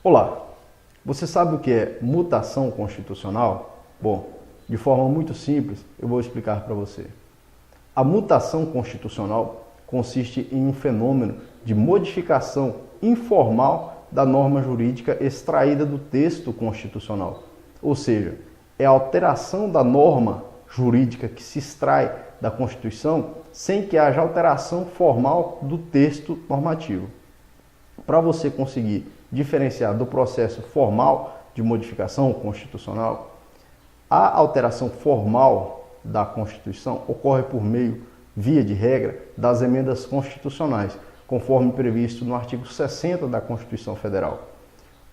Olá, você sabe o que é mutação constitucional? Bom, de forma muito simples, eu vou explicar para você. A mutação constitucional consiste em um fenômeno de modificação informal da norma jurídica extraída do texto constitucional. Ou seja, é a alteração da norma jurídica que se extrai da Constituição sem que haja alteração formal do texto normativo. Para você conseguir diferenciar do processo formal de modificação constitucional, a alteração formal da Constituição ocorre por meio, via de regra, das emendas constitucionais, conforme previsto no artigo 60 da Constituição Federal.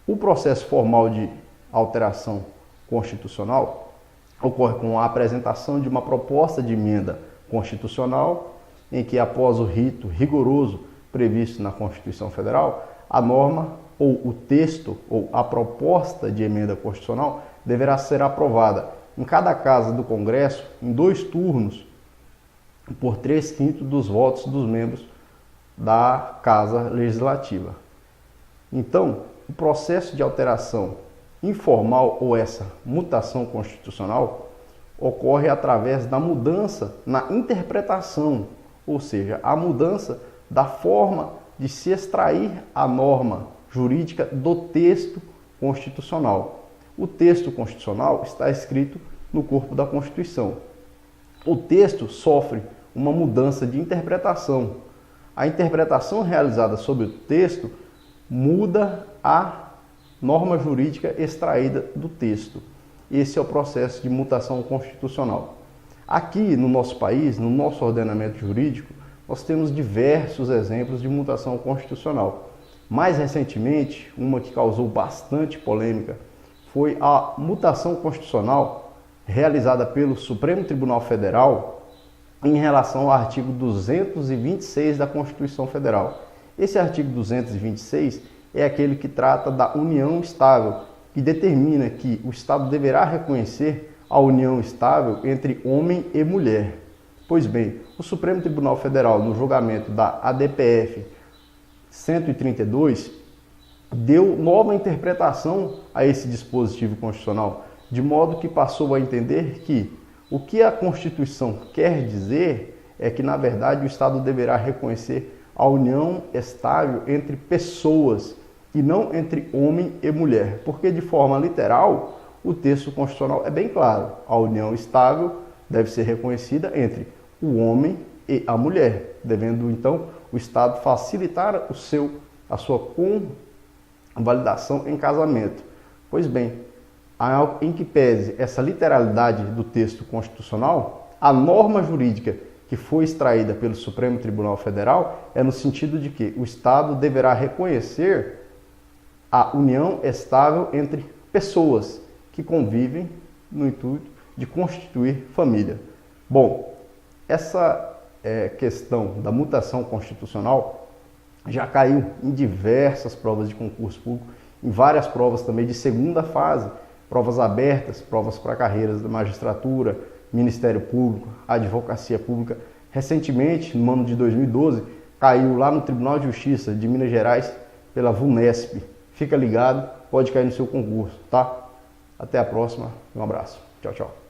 O processo formal de alteração constitucional ocorre com a apresentação de uma proposta de emenda constitucional, em que, após o rito rigoroso previsto na Constituição Federal, a norma ou o texto ou a proposta de emenda constitucional deverá ser aprovada em cada casa do Congresso em 2 turnos por 3/5 dos votos dos membros da Casa Legislativa. Então, o processo de alteração informal ou essa mutação constitucional ocorre através da mudança na interpretação, ou seja, a mudança da forma de se extrair a norma jurídica do texto constitucional. O texto constitucional está escrito no corpo da Constituição. O texto sofre uma mudança de interpretação. A interpretação realizada sobre o texto muda a norma jurídica extraída do texto. Esse é o processo de mutação constitucional. Aqui no nosso país, no nosso ordenamento jurídico, nós temos diversos exemplos de mutação constitucional. Mais recentemente, uma que causou bastante polêmica foi a mutação constitucional realizada pelo Supremo Tribunal Federal em relação ao artigo 226 da Constituição Federal. Esse artigo 226 é aquele que trata da união estável, que determina que o Estado deverá reconhecer a união estável entre homem e mulher. Pois bem, o Supremo Tribunal Federal, no julgamento da ADPF 132, deu nova interpretação a esse dispositivo constitucional, de modo que passou a entender que o que a Constituição quer dizer é que, na verdade, o Estado deverá reconhecer a união estável entre pessoas e não entre homem e mulher, porque, de forma literal, o texto constitucional é bem claro: a união estável deve ser reconhecida entre o homem e a mulher, devendo então o Estado facilitar a sua convalidação em casamento. Pois bem, em que pese essa literalidade do texto constitucional, a norma jurídica que foi extraída pelo Supremo Tribunal Federal é no sentido de que o Estado deverá reconhecer a união estável entre pessoas que convivem no intuito de constituir família. Bom, essa questão da mutação constitucional já caiu em diversas provas de concurso público, em várias provas também de segunda fase, provas abertas, provas para carreiras da magistratura, Ministério Público, Advocacia Pública. Recentemente, no ano de 2012, caiu lá no Tribunal de Justiça de Minas Gerais pela VUNESP. Fica ligado, pode cair no seu concurso, tá? Até a próxima, um abraço. Tchau, tchau.